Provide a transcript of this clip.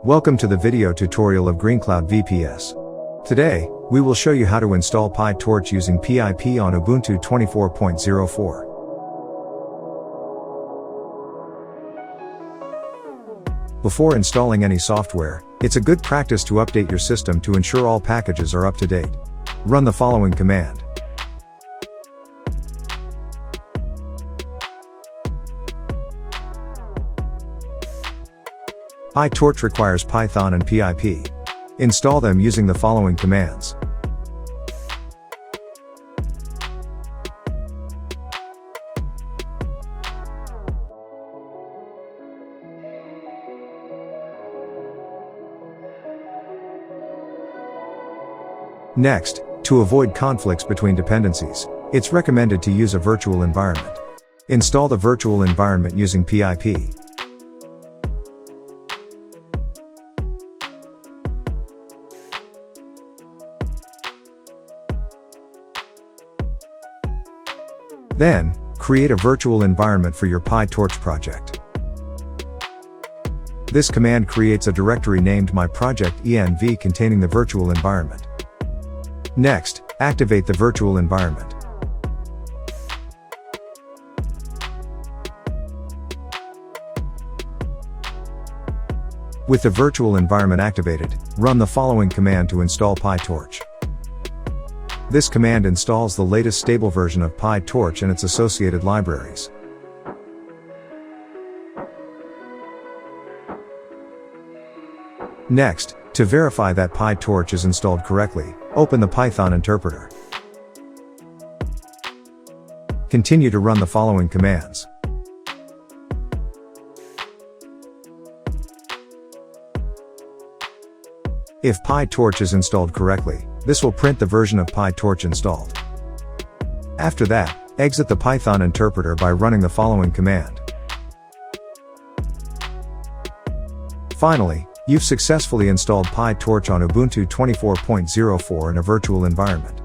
Welcome to the video tutorial of GreenCloud VPS. Today, we will show you how to install PyTorch using PIP on Ubuntu 24.04. Before installing any software, it's a good practice to update your system to ensure all packages are up to date. Run the following command. PyTorch requires Python and PIP. Install them using the following commands. Next, to avoid conflicts between dependencies, it's recommended to use a virtual environment. Install the virtual environment using PIP. Then, create a virtual environment for your PyTorch project. This command creates a directory named myproject.env containing the virtual environment. Next, activate the virtual environment. With the virtual environment activated, run the following command to install PyTorch. This command installs the latest stable version of PyTorch and its associated libraries. Next, to verify that PyTorch is installed correctly, open the Python interpreter. Continue to run the following commands. If PyTorch is installed correctly, this will print the version of PyTorch installed. After that, exit the Python interpreter by running the following command. Finally, you've successfully installed PyTorch on Ubuntu 24.04 in a virtual environment.